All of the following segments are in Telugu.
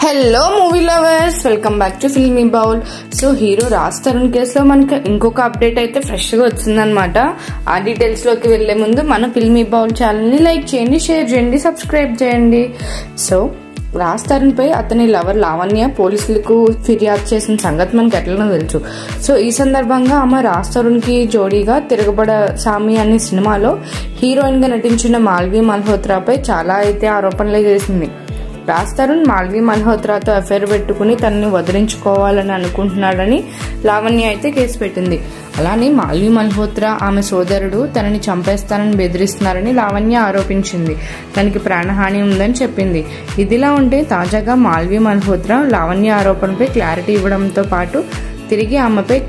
Hello movie lovers, welcome back to filmy bowl. So hero Raj Tarun కేసులో మనకి ఇంకొక అప్డేట్ అయితే ఫ్రెష్గా వచ్చిందనమాట. ఆ డీటెయిల్స్లోకి వెళ్లే ముందు మన ఫిల్మీ బౌల్ ఛానల్ని లైక్ చేయండి, షేర్ చేయండి, సబ్స్క్రైబ్ చేయండి. సో రాజ్ తరుణ్ పై అతని లవర్ లావణ్య పోలీసులకు ఫిర్యాదు చేసిన సంగతి మనకి ఎట్లనో తెలుసు. సో ఈ సందర్భంగా ఆమె రాజ్ తరుణ్ కి జోడీగా తిరగబడ సామి అనే సినిమాలో హీరోయిన్ గా నటించిన మాల్వి మల్హోత్రాపై చాలా అయితే ఆరోపణలు చేసింది. రాజ్ తరుణ్ మాల్వి మల్హోత్రాతో అఫైర్ పెట్టుకుని తనని వదిలించుకోవాలని అనుకుంటున్నాడని లావణ్య అయితే కేసు పెట్టింది. అలానే మాల్వి మల్హోత్రా ఆమె సోదరుడు తనని చంపేస్తానని బెదిరిస్తున్నారని లావణ్య ఆరోపించింది. తనకి ప్రాణహాని ఉందని చెప్పింది. ఇదిలా ఉంటే తాజాగా మాల్వి మల్హోత్రా లావణ్య ఆరోపణపై క్లారిటీ ఇవ్వడంతో పాటు తిరిగి ఆమెపై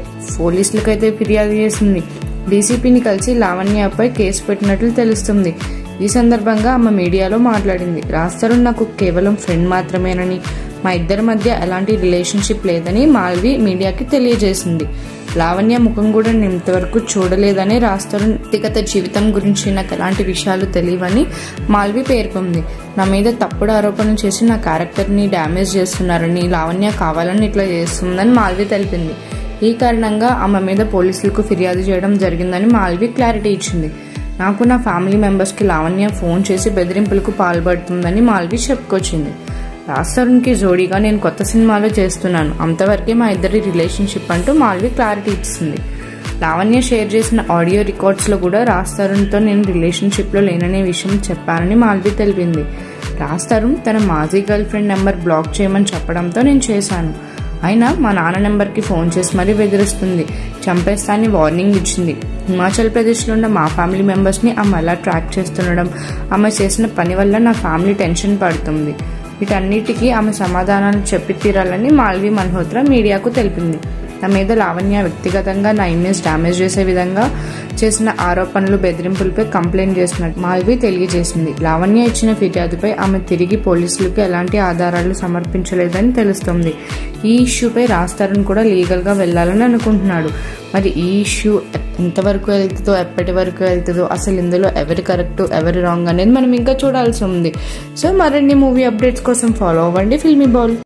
పోలీసులకు అయితే ఫిర్యాదు చేసింది. డీసీపీని కలిసి లావణ్యపై కేసు పెట్టినట్లు తెలుస్తుంది. ఈ సందర్భంగా ఆమె మీడియాలో మాట్లాడింది. రాజ్ తరుణ్ నాకు కేవలం ఫ్రెండ్ మాత్రమేనని, మా ఇద్దరి మధ్య ఎలాంటి రిలేషన్షిప్ లేదని మాల్వి మీడియాకి తెలియజేసింది. లావణ్య ముఖం కూడా నేను ఇంతవరకు చూడలేదని, రాజ్ తరుణ్ వ్యక్తిగత జీవితం గురించి నాకు ఎలాంటి విషయాలు తెలియవని మాల్వి పేర్కొంది. నా మీద తప్పుడు ఆరోపణలు చేసి నా క్యారెక్టర్ని డ్యామేజ్ చేస్తున్నారని, లావణ్య కావాలని ఇట్లా చేస్తుందని మాల్వి తెలిపింది. ఈ కారణంగా ఆమె మీద పోలీసులకు ఫిర్యాదు చేయడం జరిగిందని మాల్వి క్లారిటీ ఇచ్చింది. నాకు నా ఫ్యామిలీ మెంబర్స్కి లావణ్య ఫోన్ చేసి బెదిరింపులకు పాల్పడుతుందని మాల్వి చెప్పుకొచ్చింది. రాజ్ తరుణ్కి జోడీగా నేను కొత్త సినిమాలో చేస్తున్నాను, అంతవరకే మా ఇద్దరి రిలేషన్షిప్ అంటూ మాల్వి క్లారిటీ ఇచ్చింది. లావణ్య షేర్ చేసిన ఆడియో రికార్డ్స్లో కూడా రాజ్ తరుణ్తో నేను రిలేషన్షిప్లో లేననే విషయం చెప్పానని మాల్వి తెలిపింది. రాజ్ తరుణ్ తన మాజీ గర్ల్ ఫ్రెండ్ నెంబర్ బ్లాక్ చేయమని చెప్పడంతో నేను చేశాను. అయినా మా నాన్న నెంబర్కి ఫోన్ చేసి మరీ బెదిరిస్తుంది, చంపేస్తానని వార్నింగ్ ఇచ్చింది. హిమాచల్ ప్రదేశ్లో ఉన్న మా ఫ్యామిలీ మెంబర్స్ని ఆమె అలా ట్రాక్ చేస్తుండడం, ఆమె చేసిన పని వల్ల నా ఫ్యామిలీ టెన్షన్ పడుతుంది. వీటన్నిటికీ ఆమె సమాధానాలు చెప్పి తీరాలని మాల్వి మల్హోత్రా మీడియాకు తెలిపింది. నా మీద లావణ్య వ్యక్తిగతంగా నా ఇమేజ్ డ్యామేజ్ చేసే విధంగా చేసిన ఆరోపణలు, బెదిరింపులపై కంప్లైంట్ చేసినట్టు మాల్వి తెలియజేసింది. లావణ్య ఇచ్చిన ఫిర్యాదుపై ఆమె తిరిగి పోలీసులకు ఎలాంటి ఆధారాలు సమర్పించలేదని తెలుస్తోంది. ఈ ఇష్యూపై రాజ్ తరుణ్ కూడా లీగల్ గా వెళ్లాలని అనుకుంటున్నాడు. మరి ఈ ఇష్యూ ఎంతవరకు వెళ్తుందో, ఎప్పటి వరకు వెళ్తుందో, అసలు ఇందులో ఎవరి కరెక్ట్ ఎవరి రాంగ్ అనేది మనం ఇంకా చూడాల్సి ఉంది. సో మరిన్ని మూవీ అప్డేట్స్ కోసం ఫాలో అవ్వండి ఫిల్మీ బౌల్.